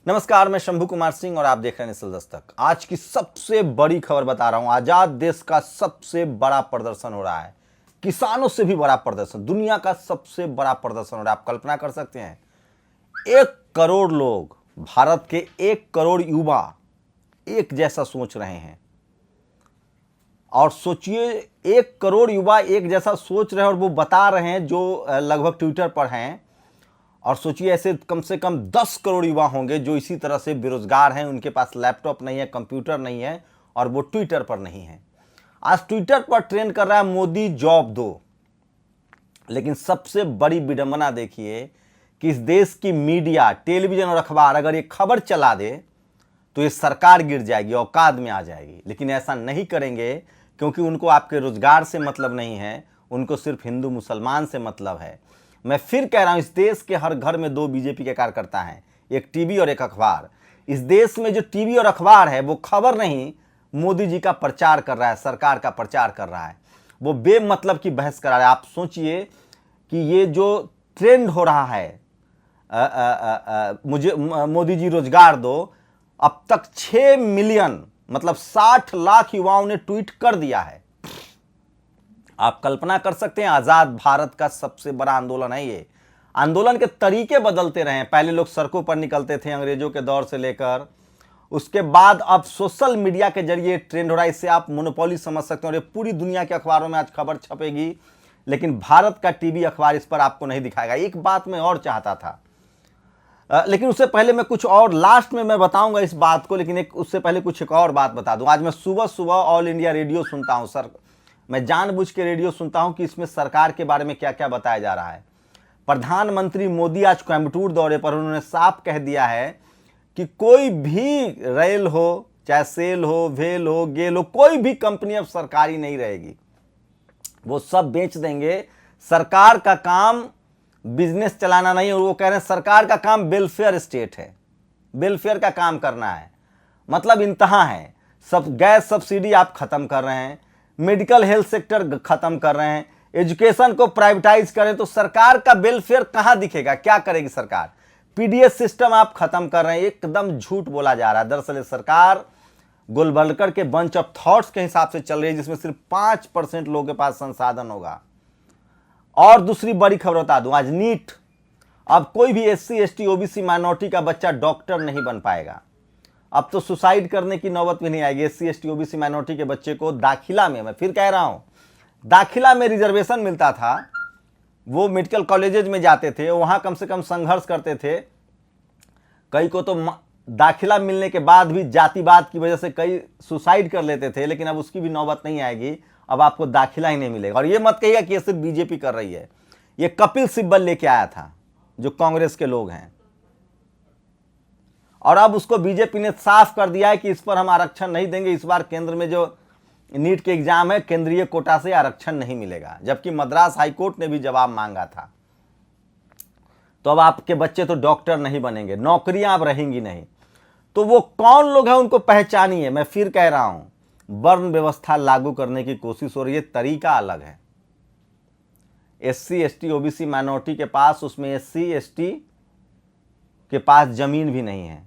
नमस्कार, मैं शंभू कुमार सिंह और आप देख रहे हैं निसल दस्तक। आज की सबसे बड़ी खबर बता रहा हूं। आजाद देश का सबसे बड़ा प्रदर्शन हो रहा है, किसानों से भी बड़ा प्रदर्शन, दुनिया का सबसे बड़ा प्रदर्शन हो रहा है। आप कल्पना कर सकते हैं, 1 करोड़ लोग, भारत के 1 करोड़ युवा एक जैसा सोच रहे हैं। और सोचिए, 1 करोड़ युवा एक जैसा सोच रहे हैं और वो बता रहे हैं जो लगभग ट्विटर पर हैं। और सोचिए, ऐसे कम से कम 10 करोड़ युवा होंगे जो इसी तरह से बेरोजगार हैं, उनके पास लैपटॉप नहीं है, कंप्यूटर नहीं है और वो ट्विटर पर नहीं है। आज ट्विटर पर ट्रेंड कर रहा है मोदी जॉब दो। लेकिन सबसे बड़ी विडंबना देखिए कि इस देश की मीडिया, टेलीविजन और अखबार अगर ये खबर चला दे तो ये सरकार गिर जाएगी, औकात में आ जाएगी। लेकिन ऐसा नहीं करेंगे क्योंकि उनको आपके रोजगार से मतलब नहीं है, उनको सिर्फ हिंदू मुसलमान से मतलब है। मैं फिर कह रहा हूं, इस देश के हर घर में 2 बीजेपी के कार्यकर्ता हैं, एक टीवी और एक अखबार। इस देश में जो टीवी और अखबार है वो खबर नहीं, मोदी जी का प्रचार कर रहा है, सरकार का प्रचार कर रहा है, वो बेमतलब की बहस करा रहा है। आप सोचिए कि ये जो ट्रेंड हो रहा है, मुझे मोदी जी रोजगार दो, अब तक 6 मिलियन मतलब 60 लाख युवाओं ने ट्वीट कर दिया है। आप कल्पना कर सकते हैं, आजाद भारत का सबसे बड़ा आंदोलन है ये। आंदोलन के तरीके बदलते रहे। पहले लोग सड़कों पर निकलते थे अंग्रेजों के दौर से लेकर, उसके बाद अब सोशल मीडिया के जरिए ट्रेंड हो रहा है। इससे आप मोनोपोली समझ सकते हैं और ये पूरी दुनिया के अखबारों में आज खबर छपेगी, लेकिन भारत का टीवी अखबार इस पर आपको नहीं दिखाएगा। एक बात मैं और चाहता था, लेकिन उससे पहले मैं कुछ और, लास्ट में मैं बताऊंगा इस बात को, लेकिन उससे पहले कुछ एक और बात बता दूं। आज मैं सुबह सुबह ऑल इंडिया रेडियो सुनता हूं सर, मैं जानबूझ के रेडियो सुनता हूं कि इसमें सरकार के बारे में क्या क्या बताया जा रहा है। प्रधानमंत्री मोदी आज कोयम्बटूर दौरे पर, उन्होंने साफ कह दिया है कि कोई भी रेल हो, चाहे सेल हो, वेल हो, गेल हो, कोई भी कंपनी अब सरकारी नहीं रहेगी, वो सब बेच देंगे। सरकार का काम बिजनेस चलाना नहीं, और वो कह रहे हैं सरकार का काम वेलफेयर स्टेट है, वेलफेयर का काम करना है। मतलब इंतहा है। सब गैस सब्सिडी आप खत्म कर रहे हैं, मेडिकल हेल्थ सेक्टर खत्म कर रहे हैं, एजुकेशन को प्राइवेटाइज करें, तो सरकार का वेलफेयर कहां दिखेगा? क्या करेगी सरकार? पीडीएस सिस्टम आप खत्म कर रहे हैं। एकदम झूठ बोला जा रहा है। दरअसल सरकार गोलवलकर के बंच ऑफ थॉट्स के हिसाब से चल रही है, जिसमें सिर्फ 5% लोगों के पास संसाधन होगा। और दूसरी बड़ी खबर बता दूं, आज नीट, अब कोई भी एससी एसटी ओबीसी माइनॉरिटी का बच्चा डॉक्टर नहीं बन पाएगा। अब तो सुसाइड करने की नौबत भी नहीं आएगी। एससी एसटी ओबीसी माइनॉरिटी के बच्चे को दाखिला में, मैं फिर कह रहा हूं, दाखिला में रिजर्वेशन मिलता था। वो मेडिकल कॉलेजेज में जाते थे, वहां कम से कम संघर्ष करते थे। कई को तो दाखिला मिलने के बाद भी जातिवाद की वजह से कई सुसाइड कर लेते थे, लेकिन अब उसकी भी नौबत नहीं आएगी। अब आपको दाखिला ही नहीं मिलेगा। और ये मत कहिएगा कि ये सिर्फ बीजेपी कर रही है, ये कपिल सिब्बल लेके आया था, जो कांग्रेस के लोग हैं। और अब उसको बीजेपी ने साफ कर दिया है कि इस पर हम आरक्षण नहीं देंगे। इस बार केंद्र में जो नीट के एग्जाम है, केंद्रीय कोटा से आरक्षण नहीं मिलेगा, जबकि मद्रास हाईकोर्ट ने भी जवाब मांगा था। तो अब आपके बच्चे तो डॉक्टर नहीं बनेंगे, नौकरियां अब रहेंगी नहीं। तो वो कौन लोग हैं, उनको पहचानिए। मैं फिर कह रहा हूं, वर्ण व्यवस्था लागू करने की कोशिश हो रही है, तरीका अलग है। एससी एसटी ओबीसी माइनॉरिटी के पास, उसमें एससी एसटी के पास जमीन भी नहीं है,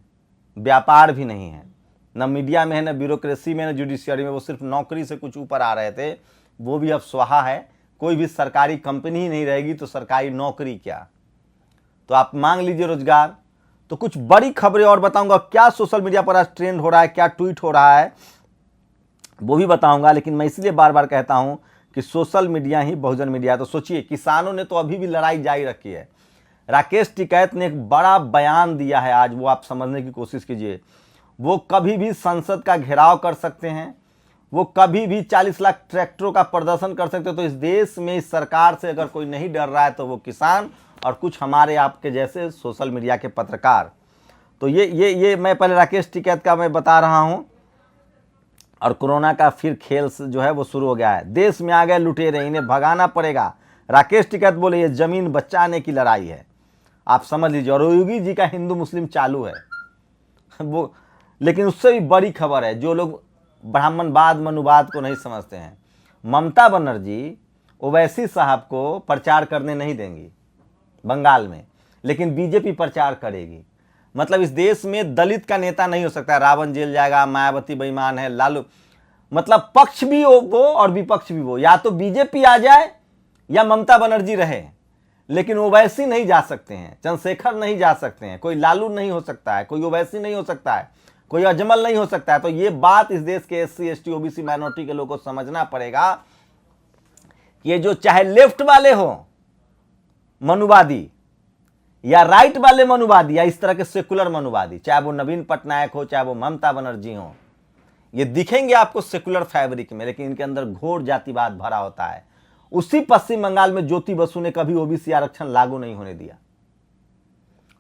व्यापार भी नहीं है, न मीडिया में है, न ब्यूरोक्रेसी में, न जुडिशियरी में। वो सिर्फ नौकरी से कुछ ऊपर आ रहे थे, वो भी अब स्वाहा है। कोई भी सरकारी कंपनी ही नहीं रहेगी तो सरकारी नौकरी क्या? तो आप मांग लीजिए रोजगार। तो कुछ बड़ी खबरें और बताऊंगा, क्या सोशल मीडिया पर आज ट्रेंड हो रहा है, क्या ट्वीट हो रहा है, वो भी बताऊंगा। लेकिन मैं इसलिए बार बार कहता हूं कि सोशल मीडिया ही बहुजन मीडिया। तो सोचिए, किसानों ने तो अभी भी लड़ाई जारी रखी है। राकेश टिकैत ने एक बड़ा बयान दिया है आज, वो आप समझने की कोशिश कीजिए। वो कभी भी संसद का घेराव कर सकते हैं, वो कभी भी 40 लाख ट्रैक्टरों का प्रदर्शन कर सकते हैं। तो इस देश में इस सरकार से अगर कोई नहीं डर रहा है तो वो किसान और कुछ हमारे आपके जैसे सोशल मीडिया के पत्रकार। तो ये मैं पहले राकेश टिकैत का मैं बता रहा हूं। और कोरोना का फिर खेल जो है वो शुरू हो गया है। देश में आ गए लुटेरे, इन्हें भगाना पड़ेगा। राकेश टिकैत बोले ये जमीन बचाने की लड़ाई है, आप समझ लीजिए। और योगी जी का हिंदू मुस्लिम चालू है वो। लेकिन उससे भी बड़ी खबर है, जो लोग ब्राह्मणवाद मनुवाद को नहीं समझते हैं, ममता बनर्जी ओवैसी साहब को प्रचार करने नहीं देंगी बंगाल में, लेकिन बीजेपी प्रचार करेगी। मतलब इस देश में दलित का नेता नहीं हो सकता। रावण जेल जाएगा, मायावती बेईमान है, लालू, मतलब पक्ष भी हो वो और विपक्ष भी वो, या तो बीजेपी आ जाए या ममता बनर्जी रहे, लेकिन ओवैसी नहीं जा सकते हैं, चंद्रशेखर नहीं जा सकते हैं, कोई लालू नहीं हो सकता है, कोई ओवैसी नहीं हो सकता है, कोई अजमल नहीं हो सकता है। तो ये बात इस देश के एससी एसटी ओबीसी माइनॉरिटी के लोगों को समझना पड़ेगा। ये जो चाहे लेफ्ट वाले हो मनुवादी या राइट वाले मनुवादी या इस तरह के सेकुलर मनुवादी, चाहे वो नवीन पटनायक हो चाहे वो ममता बनर्जी हो, ये दिखेंगे आपको सेकुलर फैब्रिक में, लेकिन इनके अंदर घोर जातिवाद भरा होता है। उसी पश्चिम बंगाल में ज्योति बसु ने कभी ओबीसी आरक्षण लागू नहीं होने दिया।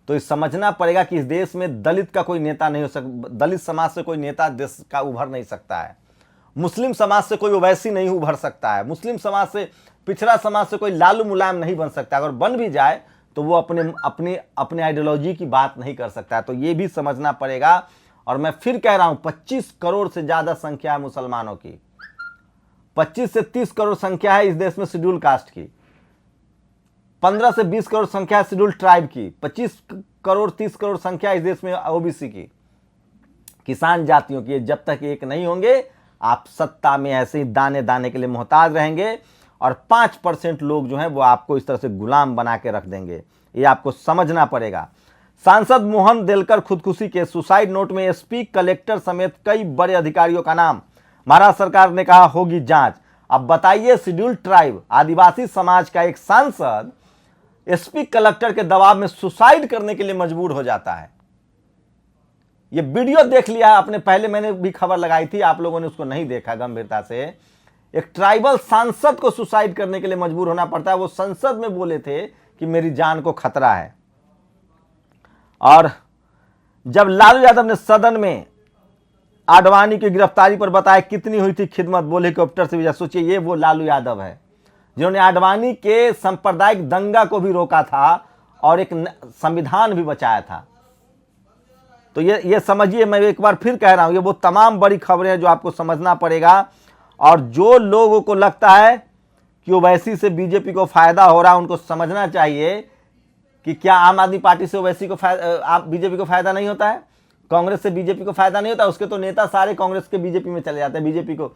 तो ये समझना पड़ेगा कि इस देश में दलित का कोई नेता नहीं हो सकता, दलित समाज से कोई नेता देश का उभर नहीं सकता है, मुस्लिम समाज से कोई ओवैसी नहीं उभर सकता है, मुस्लिम समाज से, पिछड़ा समाज से कोई लालू मुलायम नहीं बन सकता। अगर बन भी जाए तो वो अपने आइडियोलॉजी की बात नहीं कर सकता है। तो ये भी समझना पड़ेगा। और मैं फिर कह रहा हूं 25 करोड़ से ज्यादा संख्या है मुसलमानों की, 25 से 30 करोड़ संख्या है इस देश में शेड्यूल कास्ट की, 15 से 20 करोड़ संख्या है शेड्यूल ट्राइब की, 25 करोड़ 30 करोड़ संख्या इस देश में ओबीसी की, किसान जातियों की। जब तक एक नहीं होंगे आप सत्ता में ऐसे ही दाने दाने के लिए मोहताज रहेंगे और 5% लोग जो हैं वो आपको इस तरह से गुलाम बना के रख देंगे। ये आपको समझना पड़ेगा। सांसद मोहन देलकर खुदकुशी के सुसाइड नोट में एसपी, कलेक्टर समेत कई बड़े अधिकारियों का नाम। महाराष्ट्र सरकार ने कहा होगी जांच। अब बताइए, शेड्यूल ट्राइब आदिवासी समाज का एक सांसद एसपी कलेक्टर के दबाव में सुसाइड करने के लिए मजबूर हो जाता है। ये वीडियो देख लिया है आपने, पहले मैंने भी खबर लगाई थी, आप लोगों ने उसको नहीं देखा गंभीरता से। एक ट्राइबल सांसद को सुसाइड करने के लिए मजबूर होना पड़ता है। वो संसद में बोले थे कि मेरी जान को खतरा है। और जब लालू यादव ने सदन में आडवाणी की गिरफ्तारी पर बताया कितनी हुई थी खिदमत, बोले हेलीकॉप्टर से भी, सोचिए ये वो लालू यादव है जिन्होंने आडवाणी के सांप्रदायिक दंगा को भी रोका था और एक संविधान भी बचाया था। तो ये समझिए, मैं एक बार फिर कह रहा हूं, ये वो तमाम बड़ी खबरें हैं जो आपको समझना पड़ेगा। और जो लोगों को लगता है कि ओवैसी से बीजेपी को फायदा हो रहा है, उनको समझना चाहिए कि क्या आम आदमी पार्टी से ओवैसी को बीजेपी को फायदा नहीं होता है, कांग्रेस से बीजेपी को फायदा नहीं होता। उसके तो नेता सारे कांग्रेस के बीजेपी में चले जाते हैं, बीजेपी को।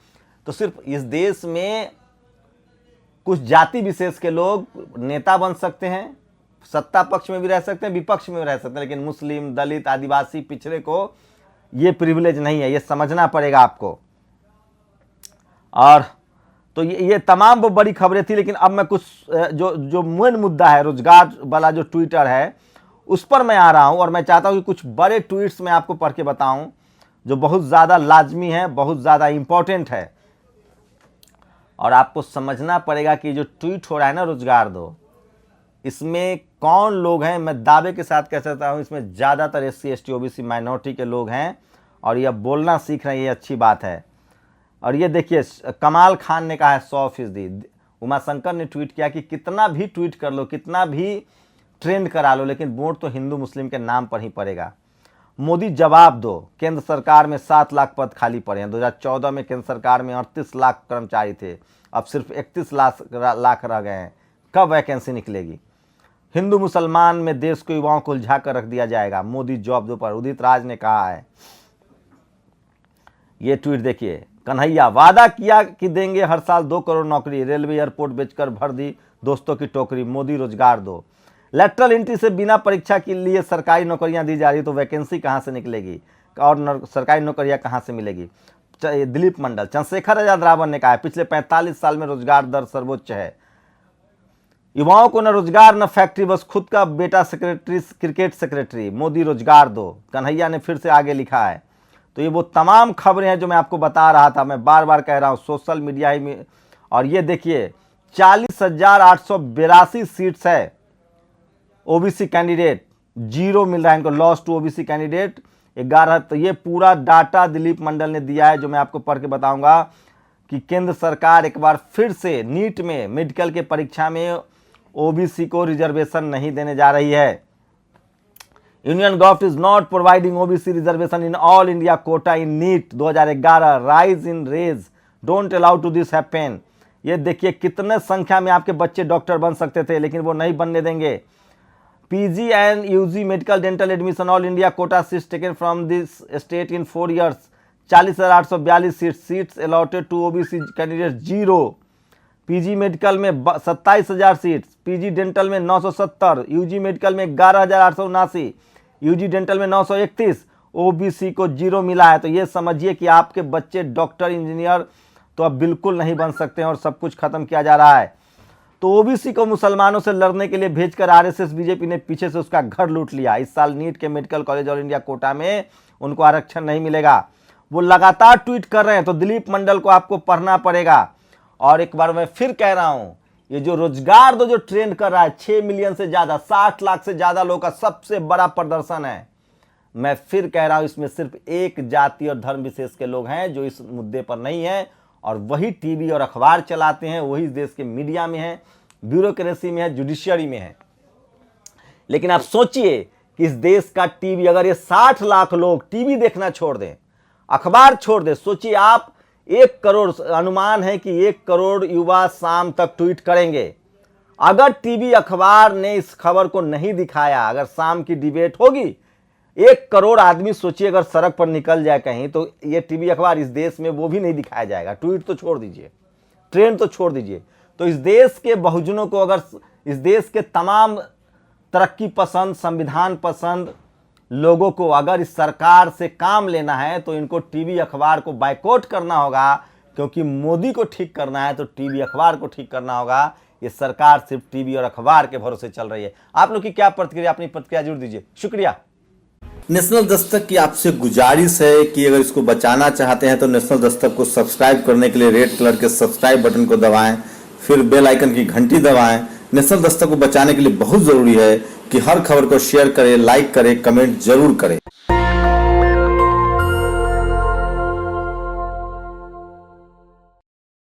तो सिर्फ इस देश में कुछ जाति विशेष के लोग नेता बन सकते हैं, सत्ता पक्ष में भी रह सकते हैं, विपक्ष में भी रह सकते हैं, लेकिन मुस्लिम, दलित, आदिवासी, पिछड़े को ये प्रिविलेज नहीं है। ये समझना पड़ेगा आपको। और तो ये तमाम वो बड़ी खबरें थी, लेकिन अब मैं कुछ जो मेन मुद्दा है, रोजगार वाला जो ट्विटर है, उस पर मैं आ रहा हूं। और मैं चाहता हूं कि कुछ बड़े ट्वीट्स मैं आपको पढ़ के बताऊं जो बहुत ज़्यादा लाजमी है, बहुत ज़्यादा इंपॉर्टेंट है। और आपको समझना पड़ेगा कि जो ट्वीट हो रहा है ना रोजगार दो, इसमें कौन लोग हैं। मैं दावे के साथ कह सकता हूं इसमें ज़्यादातर एससी एसटी ओबीसी माइनॉरिटी के लोग हैं और ये बोलना सीख रहे हैं, ये अच्छी बात है। और ये देखिए, कमाल खान ने कहा है 100%। उमाशंकर ने ट्वीट किया कि कितना भी ट्वीट कर लो, कितना भी ट्रेंड करा लो, लेकिन वोट तो हिंदू मुस्लिम के नाम पर ही पड़ेगा। मोदी जवाब दो, केंद्र सरकार में 7 लाख पद खाली पड़े हैं। 2014 में केंद्र सरकार में 38 लाख कर्मचारी थे, अब सिर्फ 31 लाख रह गए हैं। कब वैकेंसी निकलेगी? हिंदू मुसलमान में देश को युवाओं को उलझा कर रख दिया जाएगा। मोदी जवाब दो पर उदित राज ने कहा है। ये ट्वीट देखिए, कन्हैया वादा किया कि देंगे हर साल 2 करोड़ नौकरी, रेलवे एयरपोर्ट बेचकर भर दी दोस्तों की टोकरी, मोदी रोजगार दो। लेटरल एंट्री से बिना परीक्षा के लिए सरकारी नौकरियां दी जा रही, तो वैकेंसी कहां से निकलेगी और सरकारी नौकरियां कहां से मिलेगी? दिलीप मंडल, चंद्रशेखर आजाद रावण ने कहा है पिछले 45 साल में रोजगार दर सर्वोच्च है। युवाओं को न रोजगार न फैक्ट्री, बस खुद का बेटा सेक्रेटरी, क्रिकेट सेक्रेटरी, मोदी रोजगार दो। कन्हैया ने फिर से आगे लिखा है। तो ये वो तमाम खबरें हैं जो मैं आपको बता रहा था, मैं बार बार कह रहा हूं सोशल मीडिया ही में। और ये देखिए 40,882 सीट्स है ओबीसी कैंडिडेट, 0 मिल रहा है इनको, लॉस टू ओबीसी कैंडिडेट 11। तो ये पूरा डाटा दिलीप मंडल ने दिया है जो मैं आपको पढ़ के बताऊंगा कि केंद्र सरकार एक बार फिर से नीट में, मेडिकल के परीक्षा में ओबीसी को रिजर्वेशन नहीं देने जा रही है। Union government is not providing OBC reservation in all India quota in NEET 2011, rise in rage, don't allow to this happen. ये देखिए कितने संख्या में आपके बच्चे डॉक्टर बन सकते थे, लेकिन वो नहीं बनने देंगे। PG and UG medical dental admission all India quota seats taken from this state in 4 years 40,842 seats allotted to OBC candidate 0। PG medical में 27,000 सीट्स, PG डेंटल में 970, UG मेडिकल में 11,879, UG डेंटल में 931, OBC को 0 मिला है। तो ये समझिए कि आपके बच्चे डॉक्टर इंजीनियर तो अब बिल्कुल नहीं बन सकते हैं और सब कुछ खत्म किया जा रहा है। तो ओबीसी को मुसलमानों से लड़ने के लिए भेजकर आरएसएस बीजेपी ने पीछे से उसका घर लूट लिया। इस साल नीट के medical college all India Kota में उनको आरक्षण नहीं मिलेगा। वो लगातार ट्वीट कर रहे हैं, तो दिलीप मंडल को आपको पढ़ना पड़ेगा। और एक बार मैं फिर कह रहा हूं, ये जो रोजगार दो जो ट्रेंड कर रहा है, 6 मिलियन से ज्यादा, 60 लाख से ज्यादा लोगों का सबसे बड़ा प्रदर्शन है। मैं फिर कह रहा हूं, इसमें सिर्फ एक जाति और धर्म विशेष के लोग हैं जो इस मुद्दे पर नहीं है, और वही टीवी और अखबार चलाते हैं, वही देश के मीडिया में है, ब्यूरोक्रेसी में है, जुडिशियरी में है। लेकिन आप सोचिए कि इस देश का टीवी, अगर ये 60 लाख लोग टीवी देखना छोड़ दें, अखबार छोड़ दें, सोचिए आप 1 करोड़, अनुमान है कि 1 करोड़ युवा शाम तक ट्वीट करेंगे। अगर टीवी अखबार ने इस खबर को नहीं दिखाया, अगर शाम की डिबेट होगी, 1 करोड़ आदमी सोचिए अगर सड़क पर निकल जाए कहीं, तो ये टीवी अखबार इस देश में वो भी नहीं दिखाया जाएगा। ट्वीट तो छोड़ दीजिए, ट्रेंड तो छोड़ दीजिए। तो इस देश के बहुजनों को, अगर इस देश के तमाम तरक्की पसंद, संविधान पसंद लोगों को अगर इस सरकार से काम लेना है, तो इनको टीवी अखबार को बायकॉट करना होगा, क्योंकि मोदी को ठीक करना है तो टीवी अखबार को ठीक करना होगा। ये सरकार सिर्फ टीवी और अखबार के भरोसे चल रही है। आप लोग की क्या प्रतिक्रिया, अपनी प्रतिक्रिया जरूर दीजिए। शुक्रिया। नेशनल दस्तक की आपसे गुजारिश है कि अगर इसको बचाना चाहते हैं तो नेशनल दस्तक को सब्सक्राइब करने के लिए रेड कलर के सब्सक्राइब बटन को दबाएं, फिर बेल आइकन की घंटी दबाएं। नेशनल दस्तक को बचाने के लिए बहुत जरूरी है कि हर खबर को शेयर करें, लाइक करें, कमेंट जरूर करें।